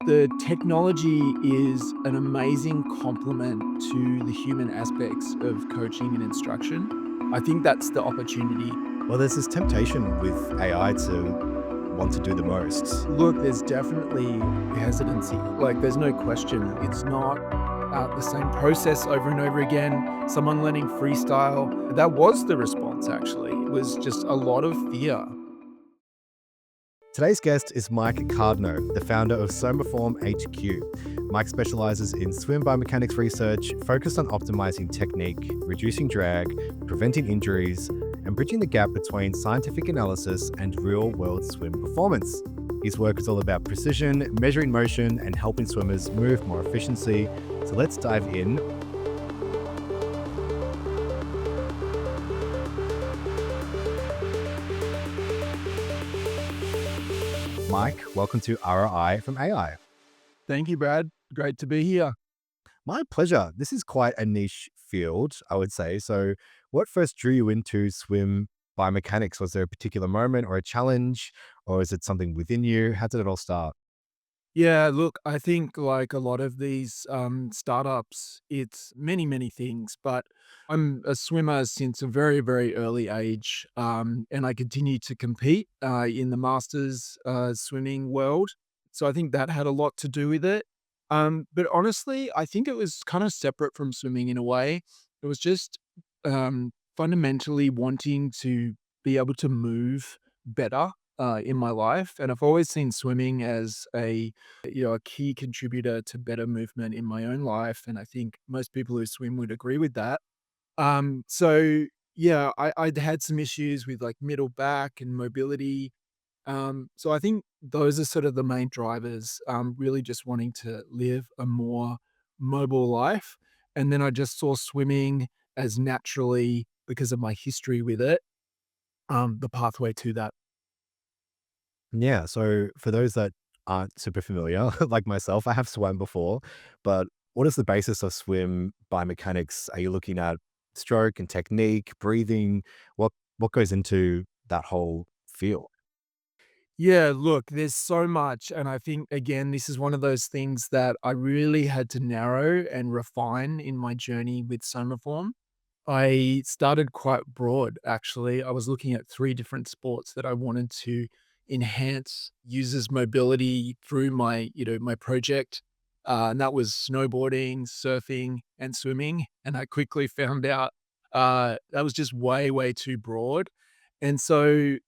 The technology is an amazing complement to the human aspects of coaching and instruction. I think that's the opportunity. Well, there's this temptation with AI to want to do the most. Look, there's definitely hesitancy. Like, there's no question. It's not the same process over and over again. Someone learning freestyle. That was the response, actually. It was just a lot of fear. Today's guest is Mike Cardno, the founder of SomaFormHQ. Mike specializes in swim biomechanics research, focused on optimizing technique, reducing drag, preventing injuries, and bridging the gap between scientific analysis and real-world swim performance. His work is all about precision, measuring motion, and helping swimmers move more efficiency. So let's dive in. Mike, welcome to ROI from AI. Thank you, Brad. Great to be here. My pleasure. This is quite a niche field, I would say. So, what first drew you into swim biomechanics? Was there a particular moment or a challenge, or is it something within you? How did it all start? Yeah, look, I think like a lot of these startups, it's many, many things, but I'm a swimmer since a very, very early age. And I continue to compete in the masters swimming world. So I think that had a lot to do with it. But honestly, I think it was kind of separate from swimming in a way. It was just fundamentally wanting to be able to move better in my life. And I've always seen swimming as a key contributor to better movement in my own life, and I think most people who swim would agree with that. So yeah, I'd had some issues with like middle back and mobility. So I think those are sort of the main drivers, really just wanting to live a more mobile life. And then I just saw swimming as naturally, because of my history with it, the pathway to that. Yeah. So, for those that aren't super familiar, like myself, I have swam before, but what is the basis of swim biomechanics? Are you looking at stroke and technique, breathing? What goes into that whole field? Yeah, look, there's so much. And I think, again, this is one of those things that I really had to narrow and refine in my journey with Somaform. I started quite broad, actually. I was looking at three different sports that I wanted to enhance users' mobility through my project. And that was snowboarding, surfing, and swimming. And I quickly found out that was just way, way too broad. And so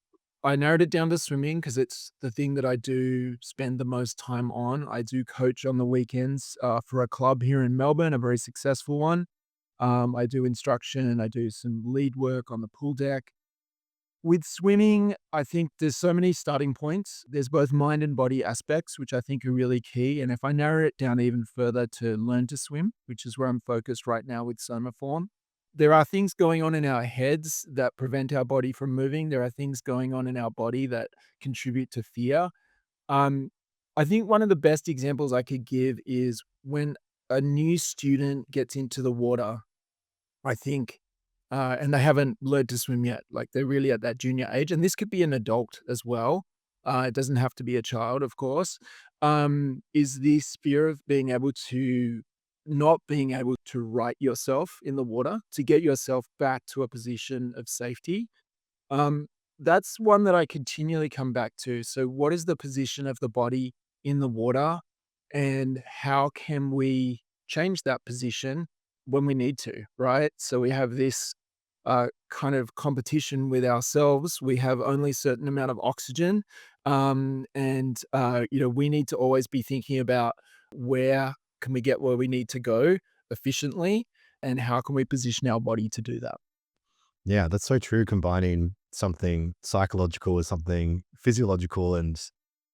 I narrowed it down to swimming because it's the thing that I do spend the most time on. I do coach on the weekends for a club here in Melbourne, a very successful one. I do instruction and I do some lead work on the pool deck. With swimming, I think there's so many starting points. There's both mind and body aspects, which I think are really key. And if I narrow it down even further to learn to swim, which is where I'm focused right now with Somaform, there are things going on in our heads that prevent our body from moving. There are things going on in our body that contribute to fear. Um, I think one of the best examples I could give is when a new student gets into the water, I think, and they haven't learned to swim yet. Like, they're really at that junior age, and this could be an adult as well. It doesn't have to be a child, of course. Is this fear of being able to not being able to right yourself in the water to get yourself back to a position of safety. Um, that's one that I continually come back to. So, what is the position of the body in the water, and how can we change that position when we need to, right? So, we have this kind of competition with ourselves. We have only a certain amount of oxygen, and we need to always be thinking about where can we get where we need to go efficiently, and how can we position our body to do that. Yeah, that's so true. Combining something psychological with something physiological. And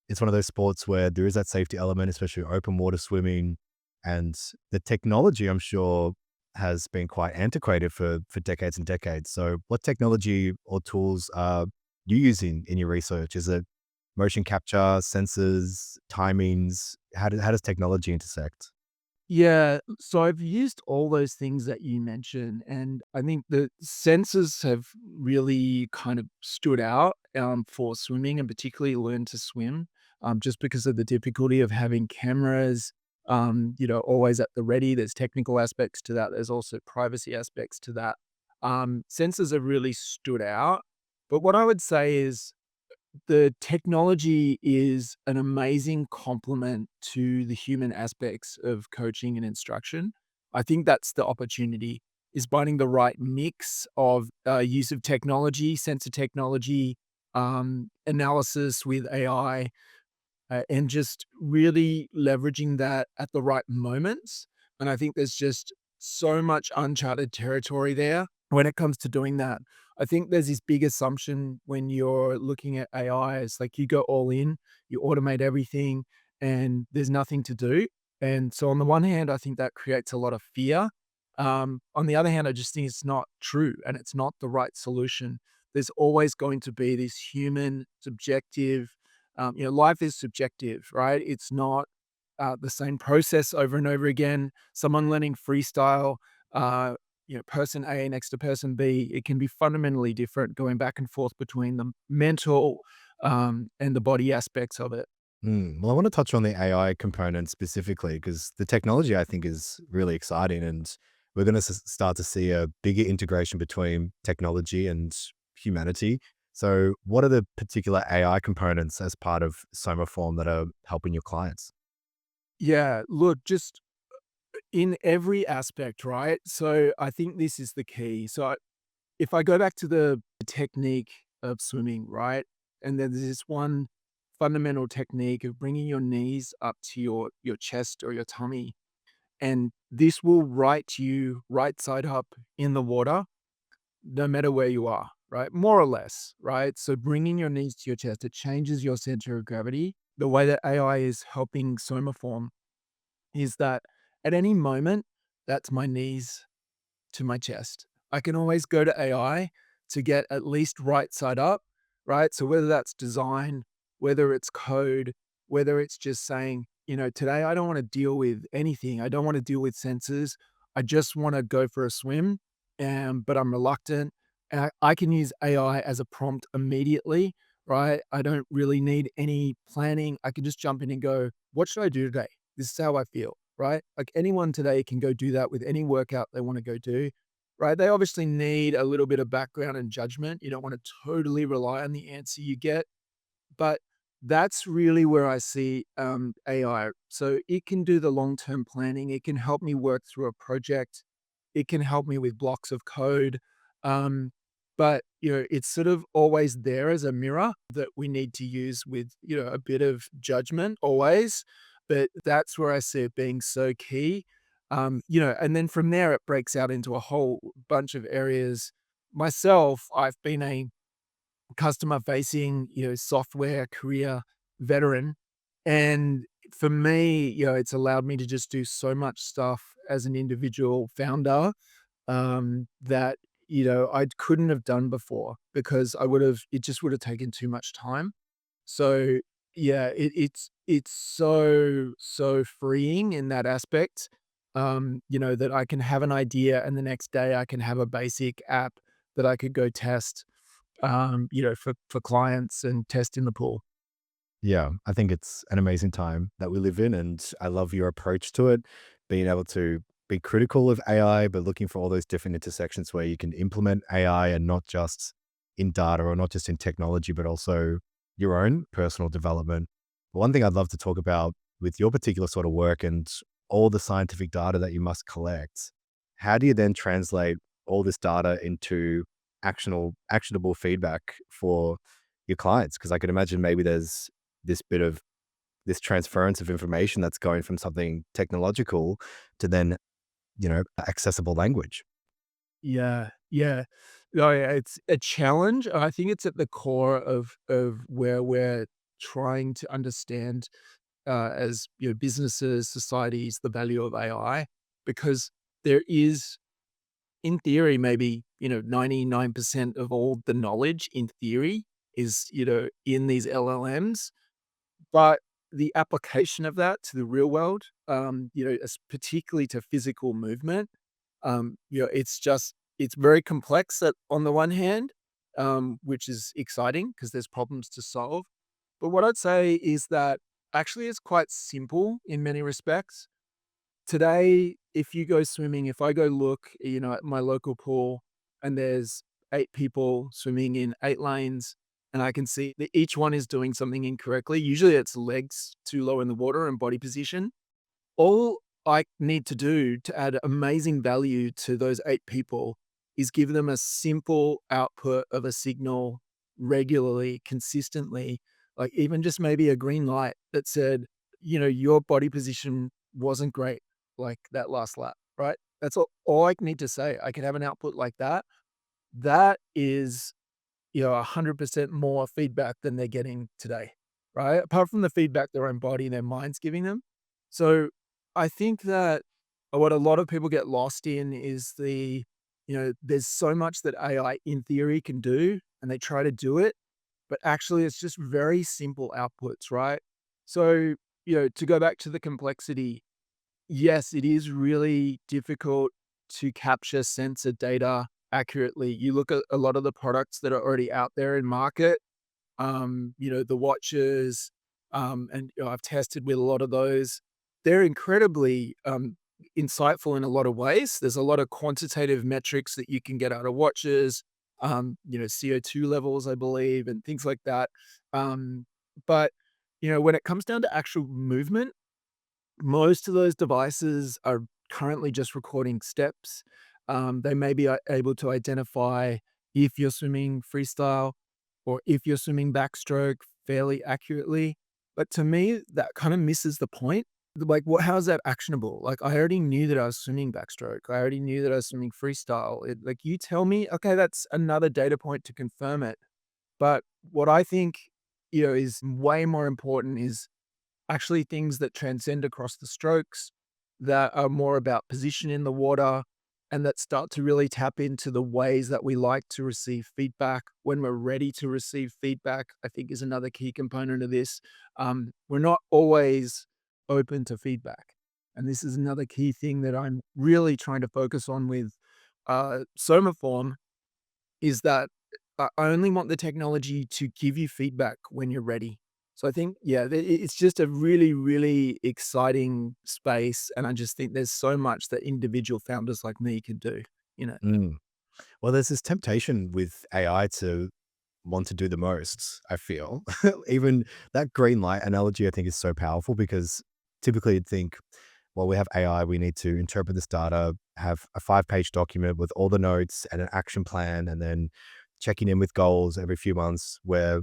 it's one of those sports where there is that safety element, especially open water swimming. And the technology, I'm sure, has been quite antiquated for decades and decades. So, what technology or tools are you using in your research? Is it motion capture, sensors, timings? How does technology intersect? Yeah, so I've used all those things that you mentioned, and I think the sensors have really kind of stood out for swimming and particularly learn to swim. just because of the difficulty of having cameras, always at the ready. There's technical aspects to that. There's also privacy aspects to that. Sensors have really stood out. But what I would say is the technology is an amazing complement to the human aspects of coaching and instruction. I think that's the opportunity, is finding the right mix of use of technology, sensor technology, analysis with AI, and just really leveraging that at the right moments. And I think there's just so much uncharted territory there when it comes to doing that. I think there's this big assumption when you're looking at AI, it's like you go all in, you automate everything, and there's nothing to do. And so, on the one hand, I think that creates a lot of fear. On the other hand, I just think it's not true and it's not the right solution. There's always going to be this human, subjective, life is subjective, right? It's not the same process over and over again. Someone learning freestyle, person A next to person B, it can be fundamentally different going back and forth between the mental and the body aspects of it. Well, I want to touch on the AI component specifically because the technology I think is really exciting, and we're going to start to see a bigger integration between technology and humanity. So, what are the particular AI components as part of SomaForm that are helping your clients? Yeah, look, just in every aspect, right? So I think this is the key. If I go back to the technique of swimming, right? And then there's this one fundamental technique of bringing your knees up to your chest or your tummy, and this will right you right side up in the water, no matter where you are, right? More or less, right? So bringing your knees to your chest, it changes your center of gravity. The way that AI is helping SomaForm is that at any moment, that's my knees to my chest. I can always go to AI to get at least right side up, right? So whether that's design, whether it's code, whether it's just saying, today I don't want to deal with anything. I don't want to deal with sensors. I just want to go for a swim, but I'm reluctant. And I can use AI as a prompt immediately, right? I don't really need any planning. I can just jump in and go, what should I do today? This is how I feel, right? Like anyone today can go do that with any workout they want to go do, right? They obviously need a little bit of background and judgment. You don't want to totally rely on the answer you get, but that's really where I see AI. So it can do the long term planning. It can help me work through a project. It can help me with blocks of code. Um, but it's sort of always there as a mirror that we need to use with a bit of judgment always. But that's where I see it being so key. And then from there it breaks out into a whole bunch of areas. Myself, I've been a customer facing, software career veteran. And for me, it's allowed me to just do so much stuff as an individual founder that, I couldn't have done before because it just would have taken too much time. So yeah, it's so freeing in that aspect. That I can have an idea and the next day I can have a basic app that I could go test for clients and test in the pool. Yeah, I think it's an amazing time that we live in, and I love your approach to it, being able to be critical of AI, but looking for all those different intersections where you can implement AI and not just in data or not just in technology, but also your own personal development. But one thing I'd love to talk about with your particular sort of work and all the scientific data that you must collect, how do you then translate all this data into actionable feedback for your clients? Because I could imagine maybe there's this bit of this transference of information that's going from something technological to then, accessible language. Yeah, yeah. Oh, yeah, it's a challenge. I think it's at the core of where we're trying to understand, as, businesses, societies, the value of AI, because there is, in theory, maybe, 99% of all the knowledge in theory is, in these LLMs. But the application of that to the real world, particularly to physical movement, it's very complex on the one hand, which is exciting because there's problems to solve. But what I'd say is that actually it's quite simple in many respects. Today, if you go swimming, if I go look, at my local pool and there's 8 people swimming in 8 lanes and I can see that each one is doing something incorrectly, usually it's legs too low in the water and body position. All I need to do to add amazing value to those 8 people is give them a simple output of a signal regularly, consistently, like even just maybe a green light that said, "Your body position wasn't great, like that last lap," right? That's all I need to say. I can have an output like that. That is 100% more feedback than they're getting today, right? Apart from the feedback their own body and their mind's giving them. So I think that what a lot of people get lost in is there's so much that AI in theory can do, and they try to do it, but actually it's just very simple outputs, right? So, to go back to the complexity, yes, it is really difficult to capture sensor data accurately. You look at a lot of the products that are already out there in market, the watches, and I've tested with a lot of those. They're incredibly insightful in a lot of ways. There's a lot of quantitative metrics that you can get out of watches, CO2 levels, I believe, and things like that. But when it comes down to actual movement, most of those devices are currently just recording steps. They may be able to identify if you're swimming freestyle or if you're swimming backstroke fairly accurately. But to me, that kind of misses the point. Like, how is that actionable? Like, I already knew that I was swimming backstroke. I already knew that I was swimming freestyle. Like, you tell me, okay, that's another data point to confirm it. But what I think, is way more important is actually things that transcend across the strokes, that are more about position in the water, and that start to really tap into the ways that we like to receive feedback when we're ready to receive feedback, I think is another key component of this. We're not always open to feedback. And this is another key thing that I'm really trying to focus on with SomaForm is that I only want the technology to give you feedback when you're ready. So I think, yeah, it's just a really, really exciting space, and I just think there's so much that individual founders like me can do. Mm. Well, there's this temptation with AI to want to do the most, I feel. Even that green light analogy, I think, is so powerful because typically you'd think, well, we have AI, we need to interpret this data, have a 5-page document with all the notes and an action plan, and then checking in with goals every few months. Where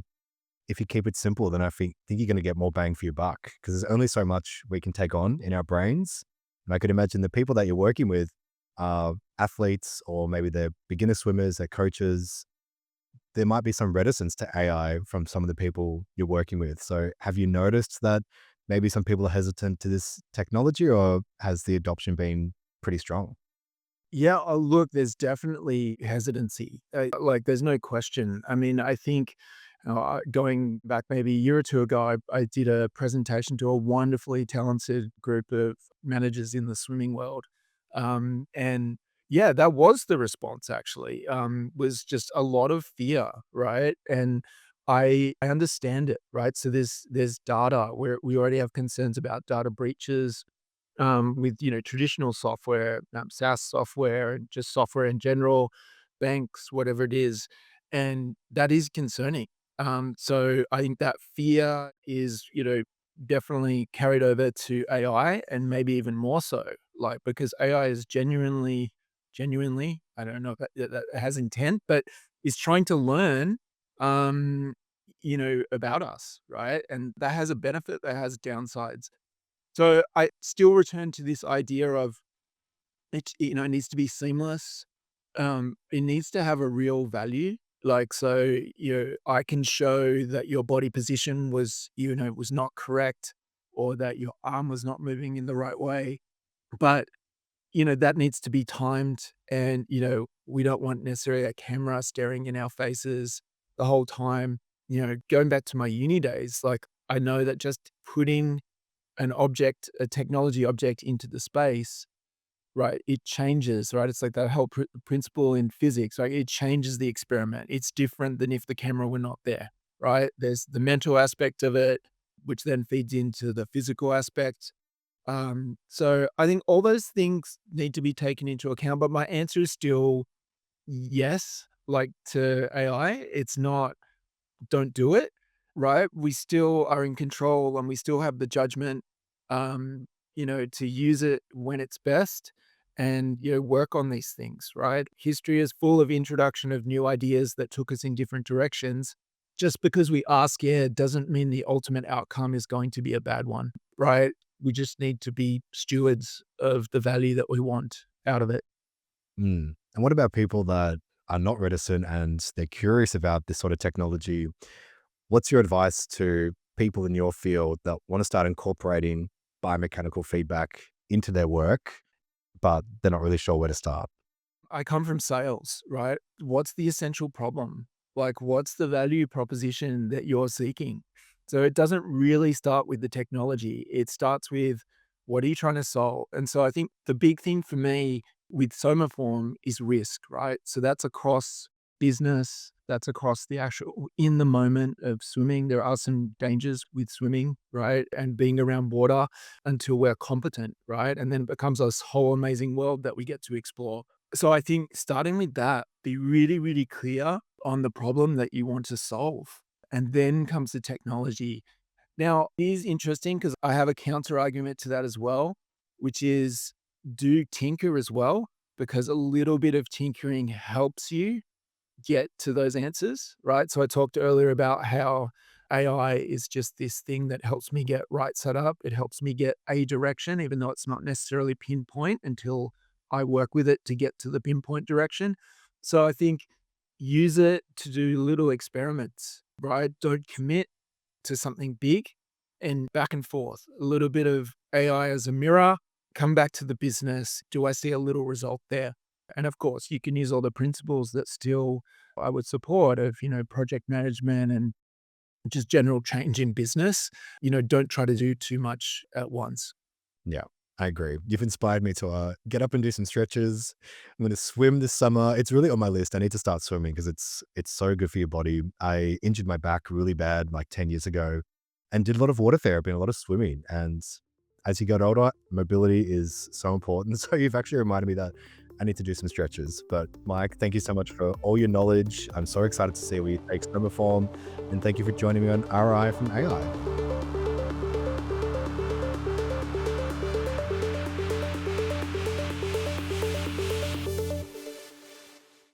if you keep it simple, then I think you're going to get more bang for your buck because there's only so much we can take on in our brains. And I could imagine the people that you're working with are athletes or maybe they're beginner swimmers, they're coaches. There might be some reticence to AI from some of the people you're working with. So have you noticed that maybe some people are hesitant to this technology, or has the adoption been pretty strong? Yeah, look, there's definitely hesitancy. Like, there's no question. I mean, I think going back maybe a year or two ago, I did a presentation to a wonderfully talented group of managers in the swimming world. And yeah, that was the response actually, was just a lot of fear, right? And I understand it, right? So there's data where we already have concerns about data breaches with traditional software, SaaS software, and just software in general, banks, whatever it is, and that is concerning. So I think that fear is definitely carried over to AI, and maybe even more so, like because AI is genuinely, I don't know if that has intent, but is trying to learn. Um, about us, right? And that has a benefit, that has downsides. So I still return to this idea of it needs to be seamless. It needs to have a real value. Like, so, I can show that your body position was not correct or that your arm was not moving in the right way. But, that needs to be timed. And, we don't want necessarily a camera staring in our faces the whole time. Going back to my uni days, like I know that just putting a technology object into the space, right? It changes, right? It's like that whole principle in physics, right? It changes the experiment. It's different than if the camera were not there. right? There's the mental aspect of it, which then feeds into the physical aspect. So I think all those things need to be taken into account, but my answer is still yes, like to AI. It's not don't do it, right? We still are in control and we still have the judgment, to use it when it's best and, work on these things, right? History is full of introduction of new ideas that took us in different directions. Just because we are scared doesn't mean the ultimate outcome is going to be a bad one, right? We just need to be stewards of the value that we want out of it. Mm. And what about people that are not reticent and they're curious about this sort of technology? What's your advice to people in your field that want to start incorporating biomechanical feedback into their work, but they're not really sure where to start? I come from sales, right? What's the essential problem? Like, what's the value proposition that you're seeking? So it doesn't really start with the technology. It starts with what are you trying to solve? And so I think the big thing for me with SomaForm is risk, right? So that's across business, that's across the actual in the moment of swimming. There are some dangers with swimming, right? And being around water until we're competent, right? And then it becomes this whole amazing world that we get to explore. So I think starting with that, be really, really clear on the problem that you want to solve. And then comes the technology. Now, it is interesting because I have a counter argument to that as well, which is do tinker as well, because a little bit of tinkering helps you get to those answers, right? So I talked earlier about how AI is just this thing that helps me get right set up. It helps me get a direction, even though it's not necessarily pinpoint until I work with it to get to the pinpoint direction. So I think use it to do little experiments, right? Don't commit to something big and back and forth. A little bit of AI as a mirror, come back to the business. Do I see a little result there? And of course, you can use all the principles that still I would support of, project management and just general change in business. Don't try to do too much at once. Yeah, I agree. You've inspired me to get up and do some stretches. I'm going to swim this summer. It's really on my list. I need to start swimming because it's so good for your body. I injured my back really bad like 10 years ago and did a lot of water therapy and a lot of swimming. And as you get older, mobility is so important. So you've actually reminded me that I need to do some stretches. But Mike, thank you so much for all your knowledge. I'm so excited to see where you take Summer Form. And thank you for joining me on RI from AI.